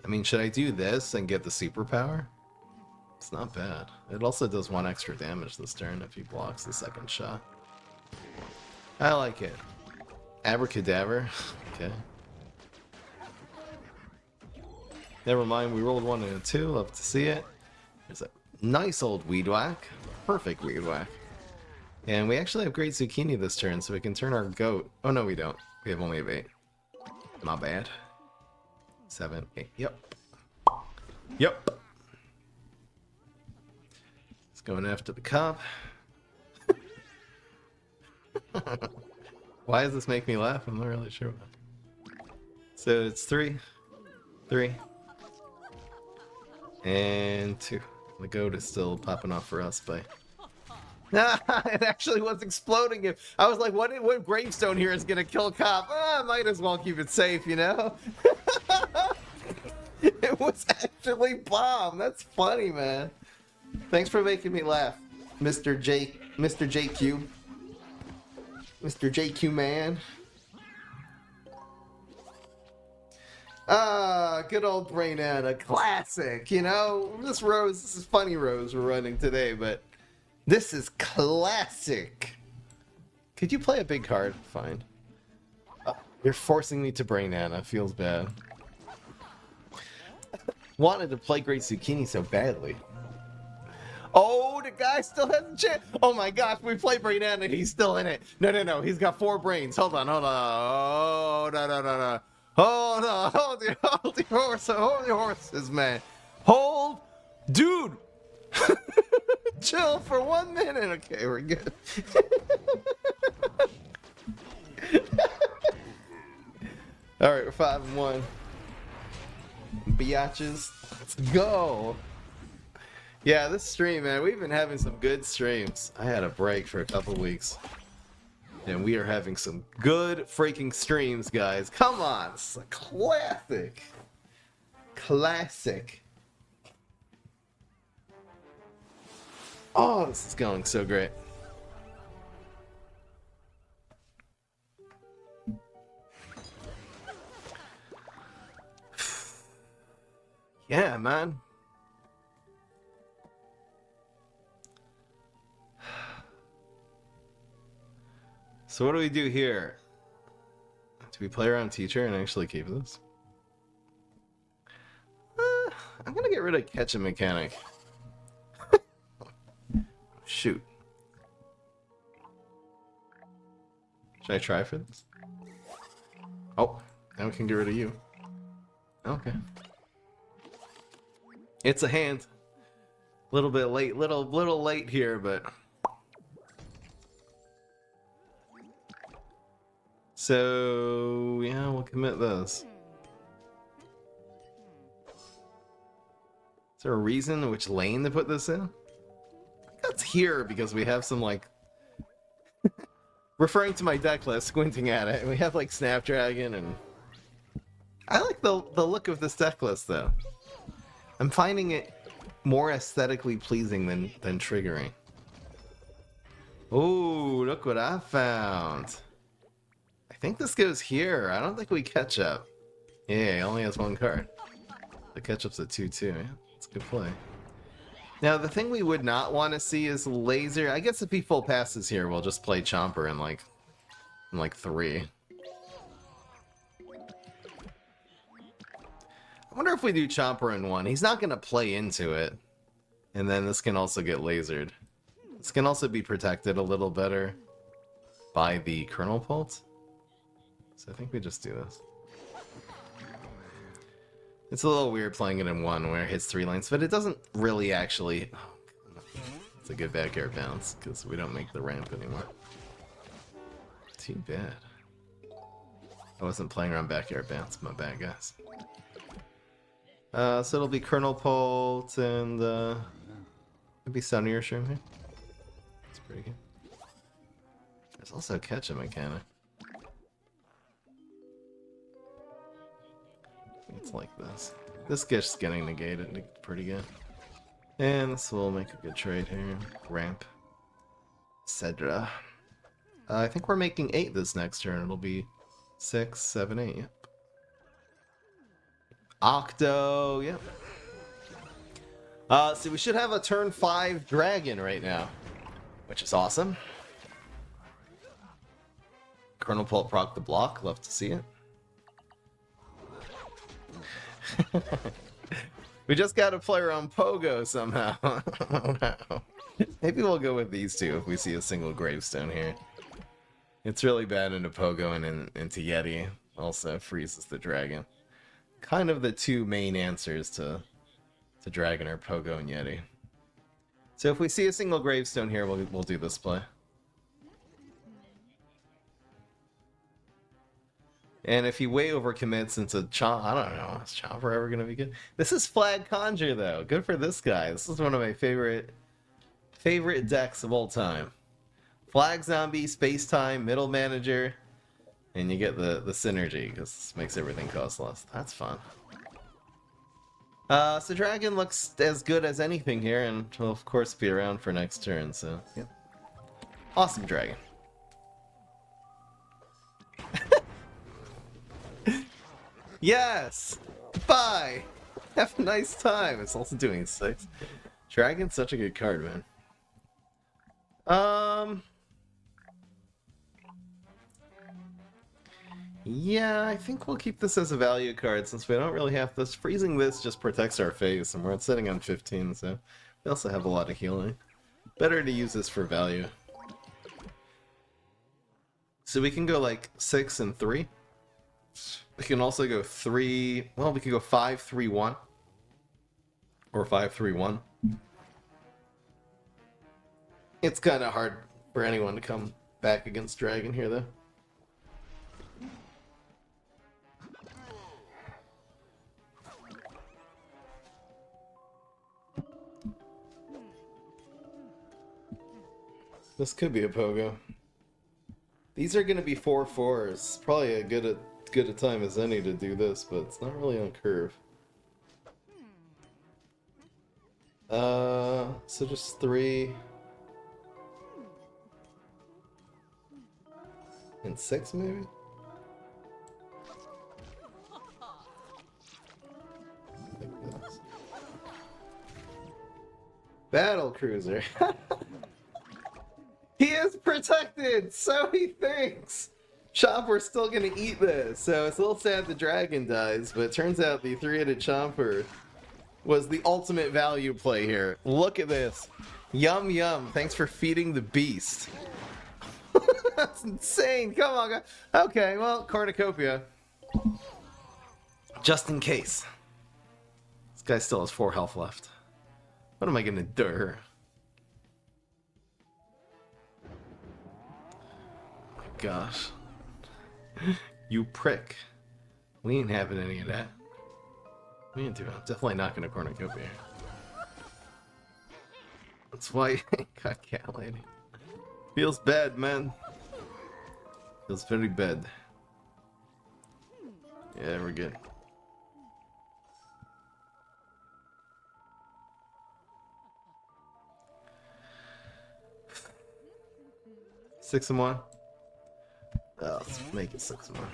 I mean, should I do this and get the superpower? It's not bad. It also does 1 extra damage this turn if he blocks the second shot. I like it. Abracadabra. Okay. Never mind, we rolled 1 and a 2. Love to see it. There's a nice old Weed Whack. Perfect Weed Whack. And we actually have great Zucchini this turn, so we can turn our goat. Oh no, we don't. We have only have 8. My bad. 7, 8. Yep. Yep. It's going after the cop. Why does this make me laugh? I'm not really sure. So it's 3, 3, and 2. The goat is still popping off for us by... It actually was exploding him. I was like, what gravestone here is gonna kill Cop? Might as well keep it safe, you know? It was actually bomb. That's funny, man. Thanks for making me laugh, Mr. JQ. Mr. JQ man. Good old Brain Anna. Classic, you know? This is funny Rose we're running today, but this is classic. Could you play a big card? Fine. You're forcing me to Brain Anna. Feels bad. Wanted to play Great Zucchini so badly. Oh, the guy still has a chance. Oh my gosh, we play Brain Anna and he's still in it. No. He's got 4 brains. Hold on. Oh, no. Hold on. Hold your horses, man. Hold. Dude. Chill for 1 minute. Okay, we're good. Alright, we're 5-1. Biatches. Let's go. Yeah, this stream, man, we've been having some good streams. I had a break for a couple weeks. And we are having some good freaking streams, guys. Come on, it's a classic. Classic. Oh, this is going so great. Yeah, man. So what do we do here? Do we play around teacher and actually keep this? I'm gonna get rid of catch a mechanic. Shoot. Should I try for this? Oh, now we can get rid of you. Okay. It's a hand. A little bit late, little late here, but so yeah, we'll commit this. Is there a reason which lane to put this in? That's here because we have some like referring to my deck list, squinting at it, and we have like Snapdragon and I like the look of this deck list though. I'm finding it more aesthetically pleasing than triggering. Oh, look what I found. I think this goes here. I don't think we catch up. Yeah, he only has one card. The catch up's a 2/2. Yeah, it's a good play. Now, the thing we would not want to see is laser. I guess if he full passes here, we'll just play Chomper in like 3. I wonder if we do Chomper in 1. He's not going to play into it. And then this can also get lasered. This can also be protected a little better by the Kernel Pult. So I think we just do this. It's a little weird playing it in 1 where it hits 3 lanes, but it doesn't really actually... Oh, it's a good back air bounce because we don't make the ramp anymore. Too bad. I wasn't playing around back air bounce. My bad, guys. So it'll be Kernel Pult and maybe Sunnier Shroom here. That's pretty good. There's also a catch a mechanic. It's like this. This gets getting negated pretty good. And this will make a good trade here. Ramp. Cedra. I think we're making 8 this next turn. It'll be 6, 7, 8. Yep. Octo, yep. So we should have a turn 5 dragon right now, which is awesome. Kernel Pult proc the block, love to see it. We just got to play around Pogo somehow. Wow. Maybe we'll go with these two if we see a single gravestone here. It's really bad into Pogo and into Yeti. Also freezes the dragon. Kind of the two main answers to Dragon are Pogo and Yeti. So if we see a single gravestone here, we'll do this play. And if he way overcommits into Chomp, I don't know, is Chomper ever gonna be good? This is Flag Conjure though. Good for this guy. This is one of my favorite decks of all time. Flag Zombie, Space Time, Middle Manager, and you get the synergy because this makes everything cost less. That's fun. So Dragon looks as good as anything here, and will of course be around for next turn. So yeah, awesome Dragon. Yes! Bye! Have a nice time. It's also doing 6. Dragon's such a good card, man. Yeah, I think we'll keep this as a value card since we don't really have this. Freezing this just protects our face, and we're sitting on 15, so we also have a lot of healing. Better to use this for value. So we can go like 6 and 3. We can also go 3, well, we can go 5, 3, 1. Or 5, 3, 1. It's kind of hard for anyone to come back against Dragon here, though. This could be a Pogo. These are gonna be 4/4s. Probably a good a time as any to do this, but it's not really on curve. So just 3 and 6 maybe? Like this. Battle cruiser. He is protected, so he thinks. Chomper's still gonna eat this, so it's a little sad the dragon dies, but it turns out the 3-headed Chomper was the ultimate value play here. Look at this. Yum yum. Thanks for feeding the beast. That's insane. Come on, guys. Okay, well, cornucopia. Just in case. This guy still has 4 health left. What am I gonna do? Oh my gosh. You prick. We ain't having any of that. We ain't doing. I'm definitely not gonna cornucopia. That's why I got cat lady. Feels bad, man. Feels very bad. Yeah, we're good. Six and 1. Let's make it 6 and 1.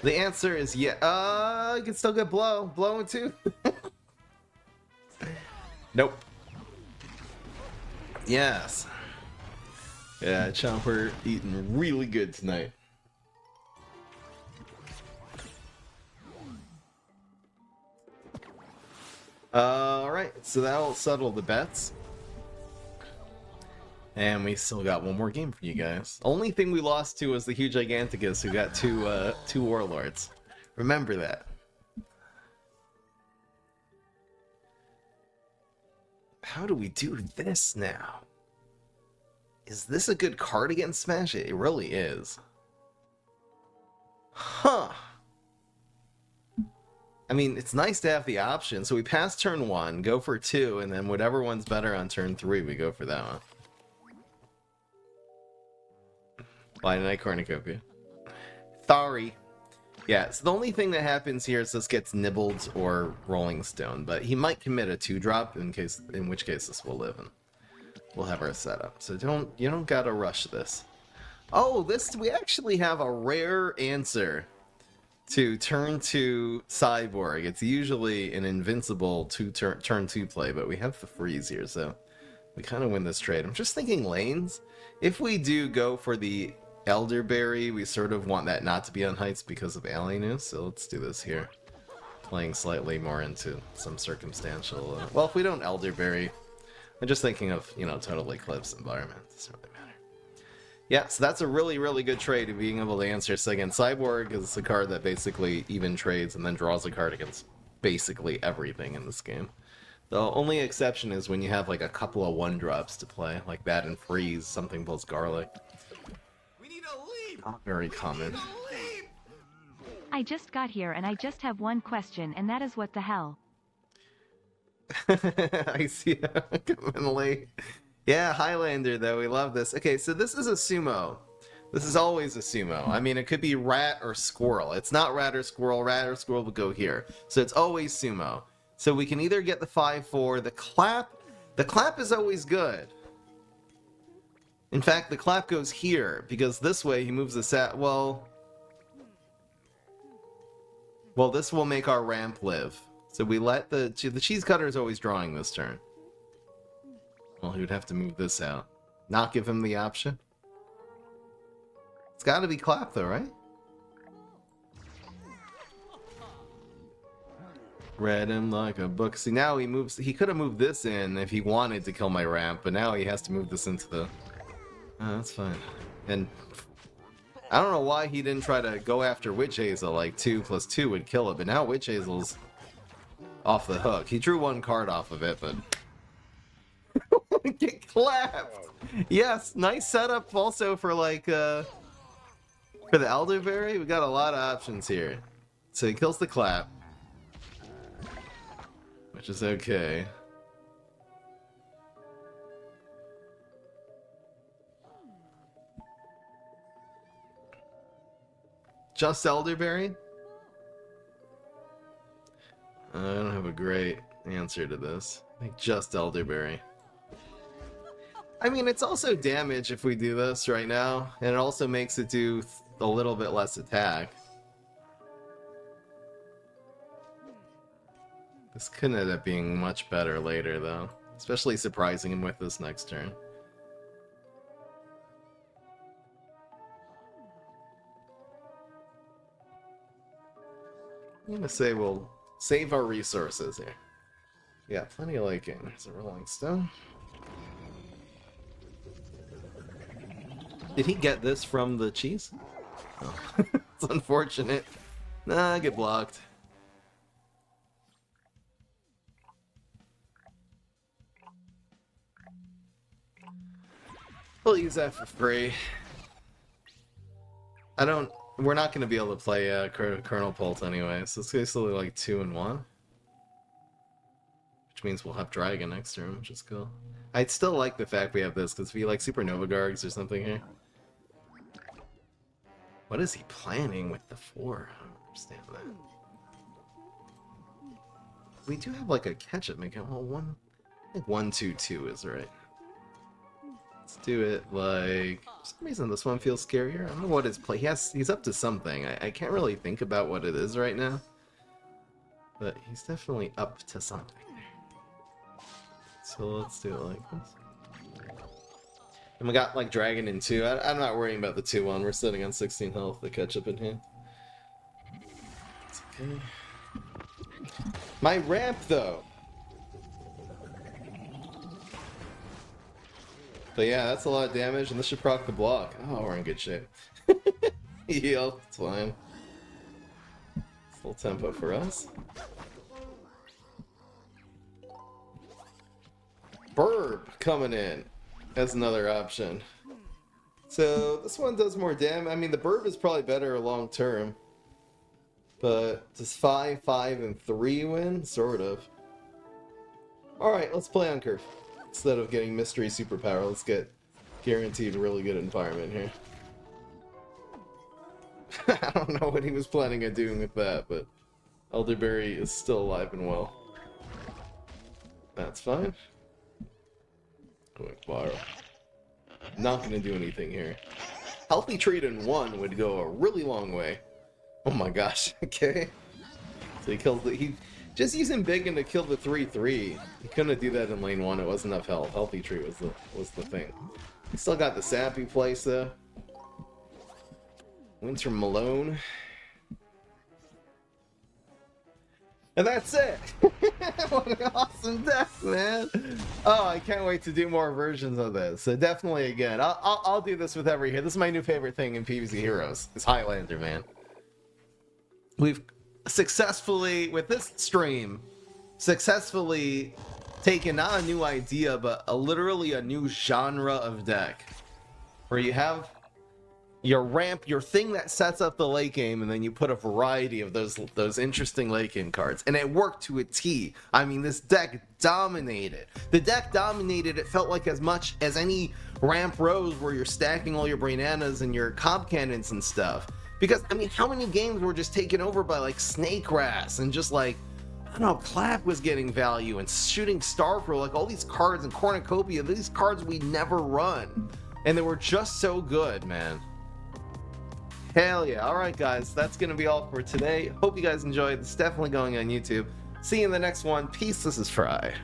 The answer is yeah. You can still get blow. Blow in 2. Nope. Yes. Yeah, Chomper eating really good tonight. Alright, so that'll settle the bets. And we still got one more game for you guys. Only thing we lost to was the Huge Giganticus, who got two Warlords. Remember that. How do we do this now? Is this a good card against Smash? It really is. Huh. I mean, it's nice to have the option. So we pass turn 1, go for 2, and then whatever one's better on turn 3, we go for that one. Why didn't I cornucopia? Sorry. Yeah, so the only thing that happens here is this gets nibbled or Rolling Stone, but he might commit a 2-drop in which case this will live and we'll have our setup. So you don't gotta rush this. Oh, we actually have a rare answer to turn 2 Cyborg. It's usually an invincible turn 2 play, but we have the freeze here, so we kind of win this trade. I'm just thinking lanes. If we do go for the Elderberry, we sort of want that not to be on heights because of Alienu, so let's do this here. Playing slightly more into some circumstantial... well, if we don't Elderberry, I'm just thinking of, Total Eclipse environment. It doesn't really matter. Yeah, so that's a really, really good trade of being able to answer. So again, Cyborg is a card that basically even trades and then draws a card against basically everything in this game. The only exception is when you have like a couple of 1-drops to play, like that and Freeze, something plus Garlic. Not very common. I just got here and I just have one question, and that is what the hell? I see that coming late. Yeah, Highlander though, we love this. Okay, so this is a sumo. This is always a sumo. I mean, it could be rat or squirrel. It's not rat or squirrel. Rat or squirrel would go here. So it's always sumo. So we can either get the 5/4, the clap. The clap is always good. In fact, the clap goes here, because this way he moves this out. Well, this will make our ramp live. So we let the cheese cutter is always drawing this turn. Well, he would have to move this out. Not give him the option. It's got to be clap though, right? Read him like a book. See, now he moves. He could have moved this in if he wanted to kill my ramp, but now he has to move this into the... that's fine. And I don't know why he didn't try to go after Witch Hazel, like 2 + 2 would kill it, but now Witch Hazel's off the hook. He drew 1 card off of it, but... Get clapped! Yes, nice setup also for like, for the Elderberry. We got a lot of options here. So he kills the clap. Which is okay. Just elderberry? I don't have a great answer to this. I think just elderberry. I mean, it's also damage if we do this right now, and it also makes it do a little bit less attack. This could end up being much better later, though. Especially surprising him with this next turn. I'm gonna say we'll save our resources here. Yeah, plenty of liking. There's a rolling stone. Did he get this from the cheese? Oh. It's unfortunate. Nah, I get blocked. We'll use that for free. We're not going to be able to play Colonel Pult anyway, so it's basically like 2 and 1. Which means we'll have Dragon next turn, which is cool. I'd still like the fact we have this, because if we like Supernova Gargs or something here. What is he planning with the 4? I don't understand that. We do have like a catch-up mechanic. Well, I think 1-2-2 is right. Let's do it like... For some reason this one feels scarier. I don't know what his play... He's up to something. I can't really think about what it is right now. But he's definitely up to something. So let's do it like this. And we got like Dragon in 2. I'm not worrying about the 2-1. We're sitting on 16 health, the catch-up in hand. It's okay. My ramp though! But yeah, that's a lot of damage, and this should proc the block. Oh, we're in good shape. Heal, it's fine. Full tempo for us. Burb coming in as another option. So this one does more damage. I mean, the Burb is probably better long term. But does 5, 5, and 3 win? Sort of. Alright, let's play on curve. Instead of getting mystery superpower, let's get guaranteed really good environment here. I don't know what he was planning on doing with that, but Elderberry is still alive and well. That's fine. Quick borrow. Not gonna do anything here. Healthy Treat in 1 would go a really long way. Oh my gosh, okay. So he kills he just using Biggin to kill the 3-3. He couldn't do that in lane 1, it wasn't enough health. Healthy Treat was the thing. He still got the sappy place though. Winter Malone. And that's it! What an awesome deck, man! Oh, I can't wait to do more versions of this. So definitely, again, I'll do this with every hit. This is my new favorite thing in PvZ Heroes. It's Highlander, man. We've successfully, with this stream, successfully taken not a new idea, but literally a new genre of deck. Where you have your ramp, your thing that sets up the late game, and then you put a variety of those interesting late game cards. And it worked to a T. I mean, this deck dominated. The deck dominated, it felt like, as much as any ramp rose where you're stacking all your Brainanas and your Cob Cannons and stuff. Because, I mean, how many games were just taken over by, like, Snake Grass and just, like, I don't know, Clap was getting value and Shooting Star Pro, like, all these cards and Cornucopia, these cards we never run. And they were just so good, man. Hell yeah. Alright guys, that's going to be all for today. Hope you guys enjoyed. It's definitely going on YouTube. See you in the next one. Peace, this is Fry.